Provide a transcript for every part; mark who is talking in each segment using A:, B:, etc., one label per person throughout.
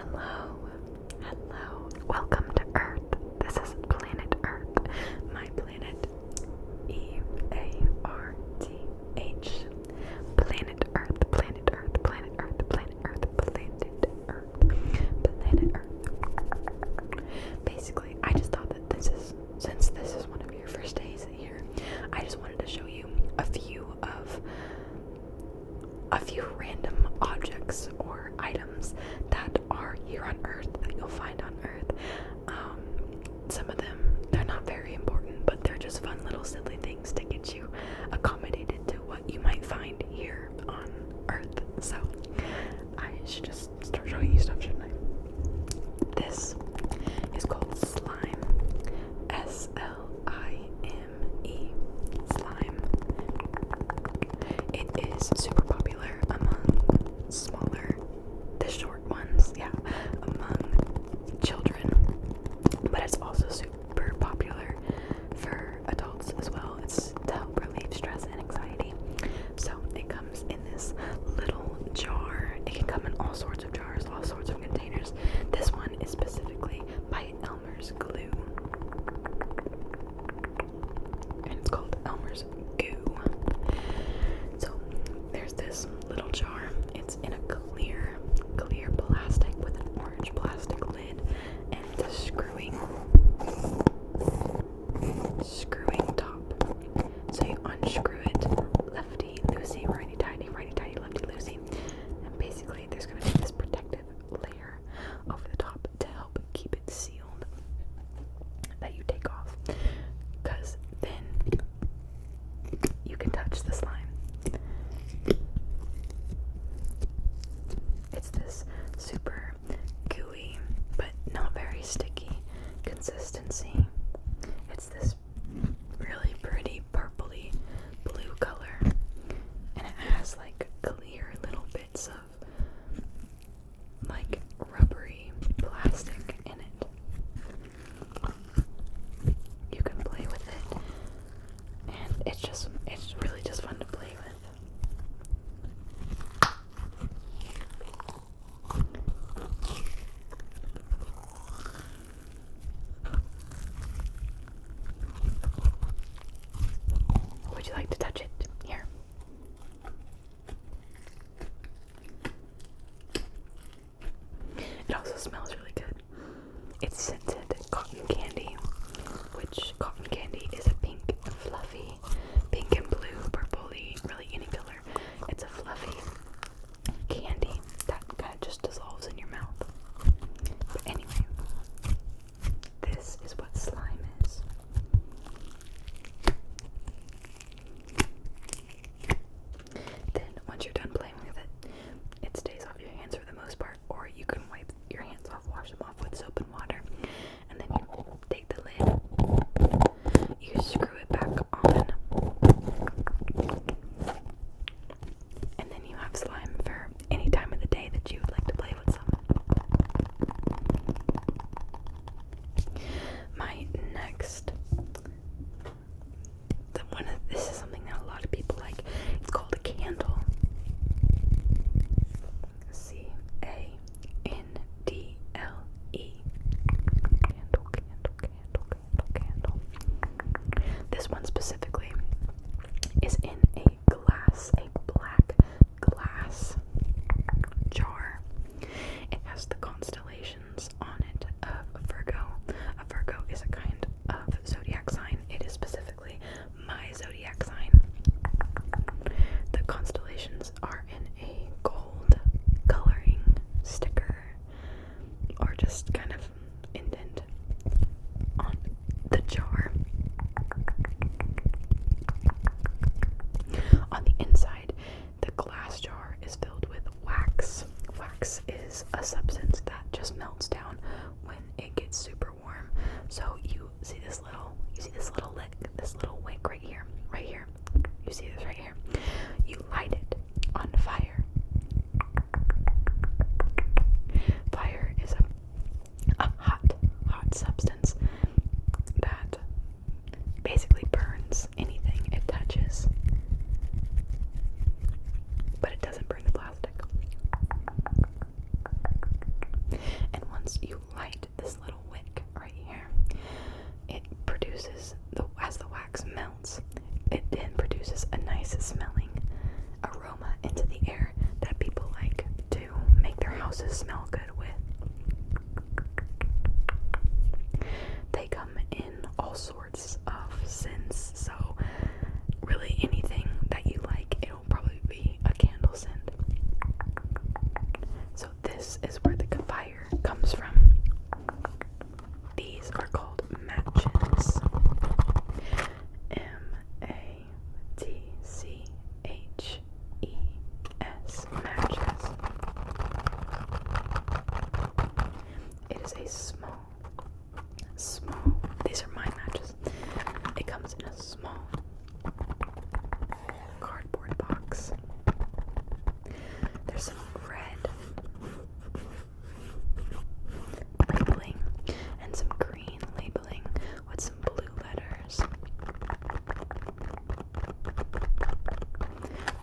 A: Hello, hello, welcome to Earth. This is planet Earth, my planet, E-A-R-T-H. Planet Earth, planet Earth, planet Earth, planet Earth, planet Earth, planet Earth. Basically, I just thought that since this is one of your first days here, I just wanted to show you a few random objects or items that are here on Earth that you'll find on Earth. Some of them, they're not very important, but they're just fun little silly things to get you accommodated to what you might find here on Earth. So I should just start showing you stuff, shouldn't I? This is called slime. S-L-I-M-E. Slime. It is super popular among the short ones, among children, but it's also super popular for adults as well. It's to help relieve stress and anxiety. So it comes in this little jar. It can come in all sorts of jars, all sorts of containers. This one is specifically by Elmer's Glue, and it's called Elmer's Goo. So there's this little jar. It's in a clear plastic with an orange plastic lid, and it's a screwing top. So you unscrew it, lefty loosey, righty tighty, lefty loosey, and basically there's gonna be this protective layer over the top to help keep it sealed that you take off, because then you can touch the slime. It's this super gooey but not very sticky consistency. It's this really pretty purpley blue color, and it has like clear little bits of like rubbery plastic in it. You can play with it, and it's really just fun to play with. Would you like to touch it? Here. It also smells really good. It's scented cotton candy, which cotton candy is a pink, fluffy, pink and blue, purpley, really any color. It's a fluffy candy that kind of just dissolves in your mouth. But anyway, this is what slime is. Then once you're done playing with it, it stays off your hands for the most part, or you can wipe your hands off, wash them off with soap and water, and then you take the lid, you screw it back on, and then you have slime for any time of the day that you would like to play with some. My next, this is something that a lot of people like. It's called a candle. C-A-N-D-L-E. Candle. This one specifically is in a black glass jar. It has the constellations on it of Virgo. A Virgo is a kind of zodiac sign. It is specifically my zodiac sign. The constellations are in a gold coloring sticker, or just kind of indent on the jar. On the inside, the glass jar is filled with wax. Wax is a substance that just melts down when it gets super warm. So you see this little wick right here. You see this right here? You light it on fire. Fire is a hot substance that basically burns anything it touches, but it doesn't burn the plastic. And once you light this little wick right here, it produces, as the wax melts, it then produces a nice smelling aroma into the air that people like to make their houses smell good with. They come in all sorts of scents, so really anything that you like, it'll probably be a candle scent. So this is where the fire comes from. These are called matches. M-A-T-C-H-E-S, matches. It is a small, these are my matches. It comes in a small cardboard box. There's some red labeling and some green labeling with some blue letters.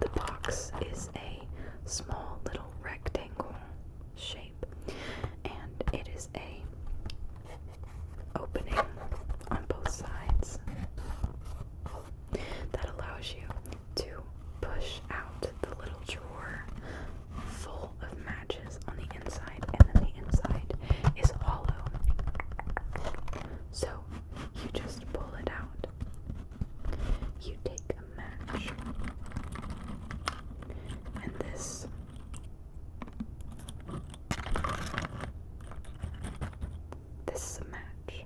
A: The box is a small little rectangle shape, and it is a opening on both sides that allows you to push out the little drawer full of matches on the inside, and then the inside is hollow. So you just pull it out. You take a match, and this is a match.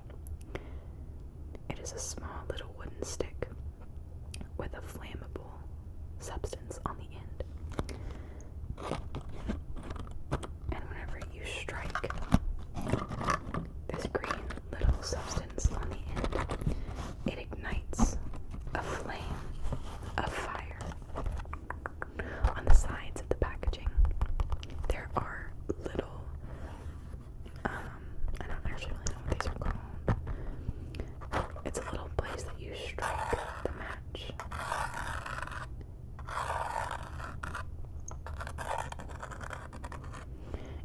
A: It is a small little wooden stick with a flammable substance on the end. And whenever you strike this green little substance on the end, it ignites a flame of fire. On the sides of the packaging, there are little, I don't actually really know what these are called. It's a little place that you strike the match.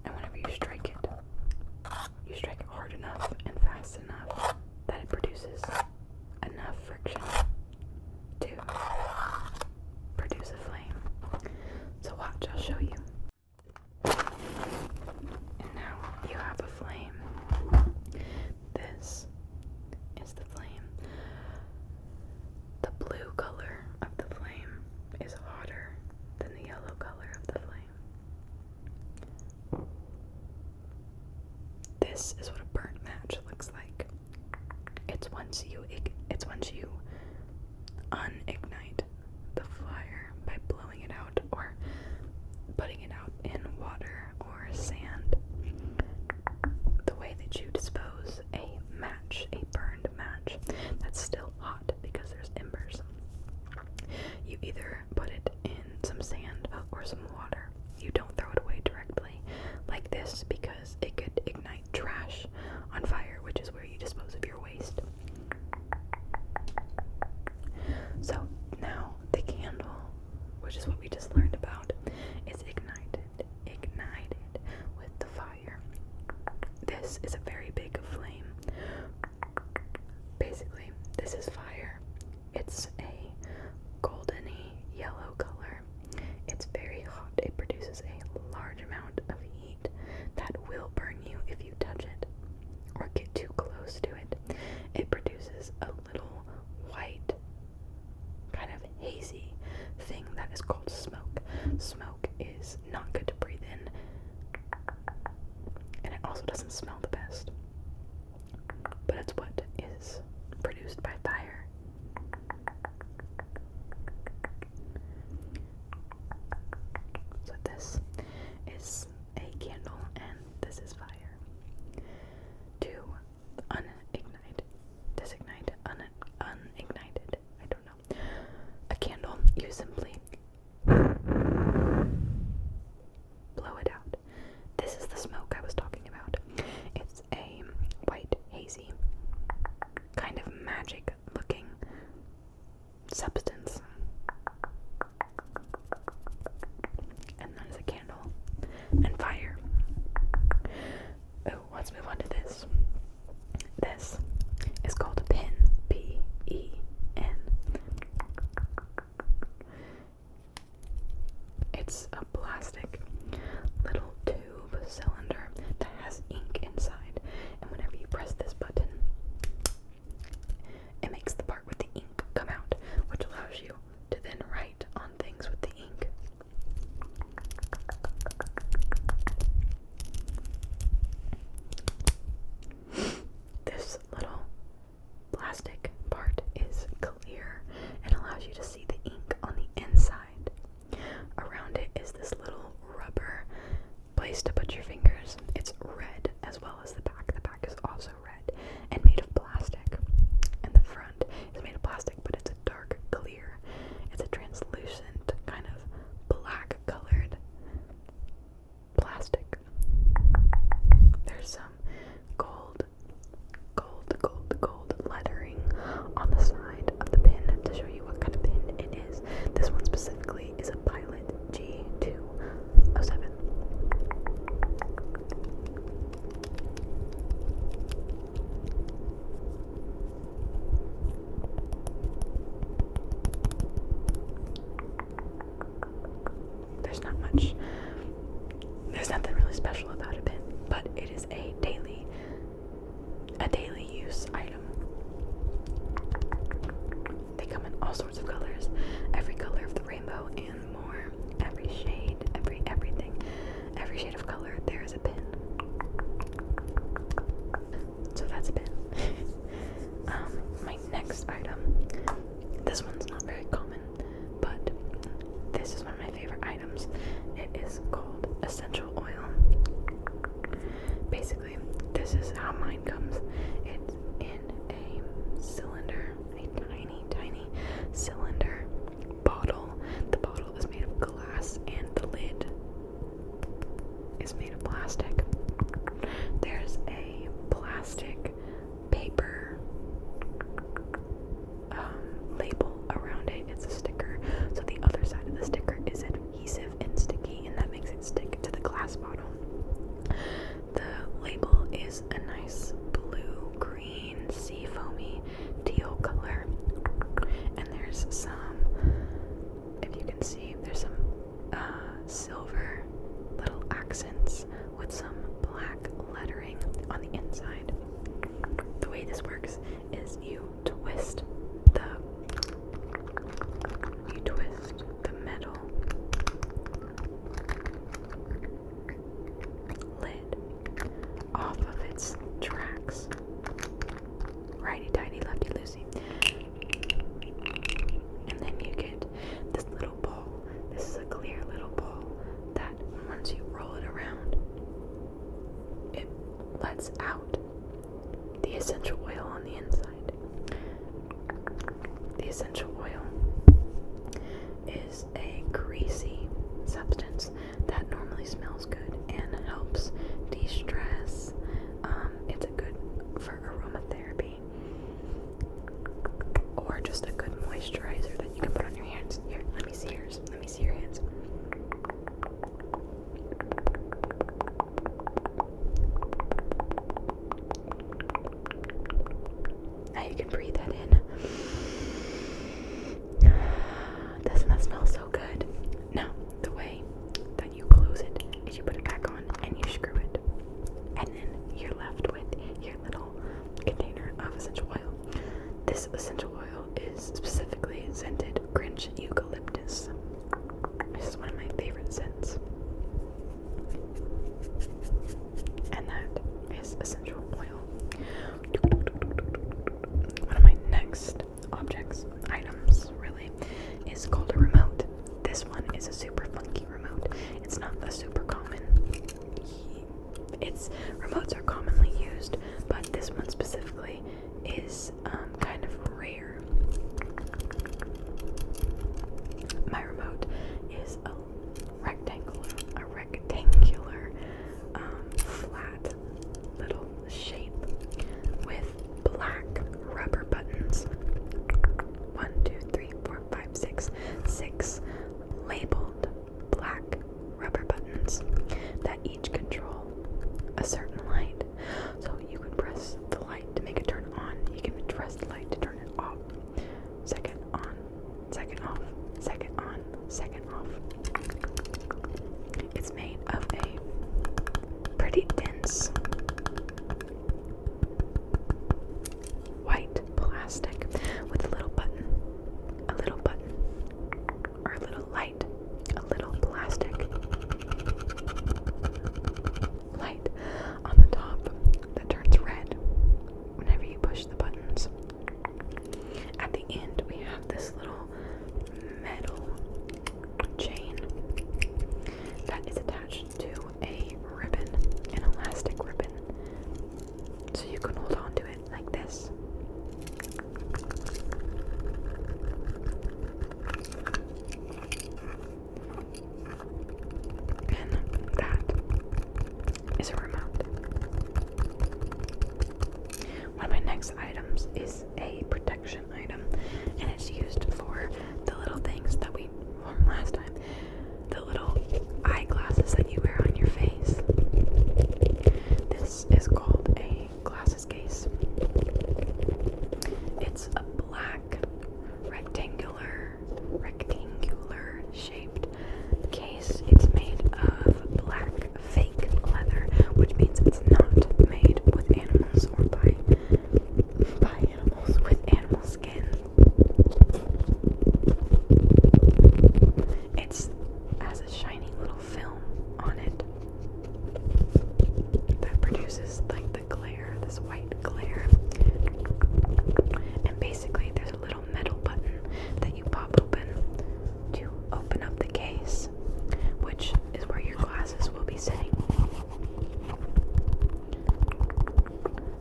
A: And whenever you strike it hard enough and fast enough that it produces enough friction to produce a flame. So watch, I'll show you. And now you have a flame. This is the flame. The blue color of the flame is hotter than the yellow color of the flame. This is what a burnt match looks like. It's once you unignite the fire by blowing it out or putting it out in water or sand. The way that you dispose a match, a burned match that's still hot because there's embers, you either put it in some sand or some water. You don't throw it away directly like this because it could ignite trash on fire, which is where you dispose of your waste. So now the candle, which is what we just learned about, is ignited with the fire. This is a very big flame. Basically, this is fire. It's a goldeny yellow color. It's very hot. It produces a large amount of heat that will burn you if you touch it or get too close to it. It produces a little white, kind of hazy thing that is called smoke. Smoke is not good to breathe in, and it also doesn't smell the best. But it's what is produced by fire. So this is a candle and this is fire. To unignite, disignite, unignited, I don't know. A candle, you simply blow it out. This is the smoke I was talking about. It's let's move on to this. This is called a pen. P-E-N. It's a plastic little tube cylinder that has ink inside, and whenever you press this button, it makes the part with the ink come out, which allows you to then write on things with the ink. This little plastic part is clear and allows you to see the ink on the inside. Around it is this little rubber place to put your fingers. It's red as well as the back. The back is also red and made of plastic. And the front is made of plastic, but it's a dark clear. It's a translucent kind of black colored plastic. There's some gold lettering on the side of the pin to show you what kind of pin it is. This one specifically is a Pilot G207. There's nothing really special about a pin, but it is a daily use item. They come in all sorts of colors, every color of the rainbow and more, every shade, everything, every shade of color, there is a pin. So that's a pin. My next item, this one's not very common, but this is one of my favorite items. It is called essential oil. Basically, this is how mine comes. It's in a cylinder, a tiny cylinder bottle. The bottle is made of glass and the lid is made of plastic. There's a plastic paper label around it. It's a sticker. So the other side of the sticker is adhesive and sticky, and that makes it stick to the glass bottle. The label is a nice blue, green, sea foamy, teal color. And there's some, if you can see, there's some silver little accents with some black lettering on the inside. The way this works is you twist the metal lid off of its tracks. Righty tighty, lefty loosey. And then you get this little ball. This is a clear little ball that once you roll it around, it lets out the essential oil on the inside. The essential oil is a greasy substance that normally smells good and helps de-stress. It's a good for aromatherapy, or just a good moisturizer that you can put on your hands. Here, let me see yours. Let me see your hands. Now you can breathe that in. Doesn't that smell so good? Now, the way that you close it is you put it back on and you screw it. And then you're left with your little container of essential oil. This essential oil is specifically scented Grinch eucalyptus. This is one of my favorite scents. And that is essential oil. One of my next items really, is called a remote. This one is a super funky remote. It's not a super common. Remotes are commonly used, but this one specifically is kind of rare. My remote is a rectangular flat little shape with black rubber buttons. 1, 2, 3, 4, 5, 6 labeled black rubber buttons that each control a certain light. pretty dense white plastic with a little button, or a little light, a little plastic light on the top that turns red whenever you push the buttons. At the end, we have this little metal chain that is attached to a ribbon, an elastic ribbon, so you can hold on to it like this. And that is a remote. One of my next items is a protection item, and it's used for the little things that we formed last time, the little eyeglasses that you wear on your face. This is called a glasses case. It's a black rectangular shaped case. It's made of black fake leather, which means it's not made with animals or by animals with animal skin. It has a shiny little film on it that produces like the glare, this white glare. And basically there's a little metal button that you pop open to open up the case, which is where your glasses will be sitting.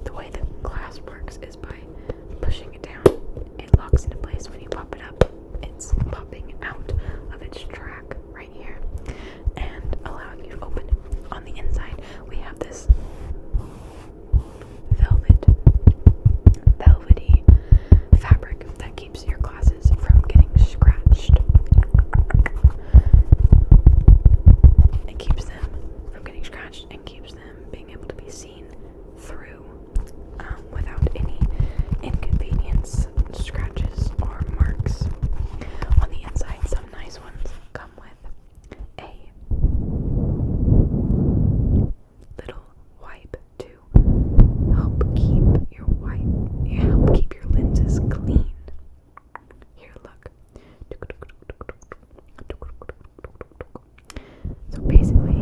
A: The way the glass works is by pushing it down. It locks into place. When you pop it up, it's popping out of its track right here and allowing you to open it. On the inside, we have this velvety fabric that keeps your glasses from getting scratched. It keeps them from getting scratched and keeps them being able to be seen through without any inconvenience, scratches, or marks. On the inside, some nice ones come with a little wipe to help keep your lenses clean. Here, look. So basically,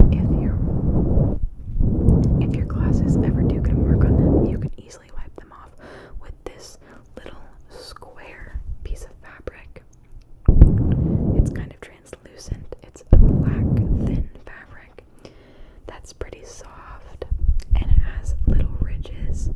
A: if your glasses ever do get mark on them, you can easily wipe them off with this little square piece of fabric. It's kind of translucent. It's a black, thin fabric that's pretty soft, and it has little ridges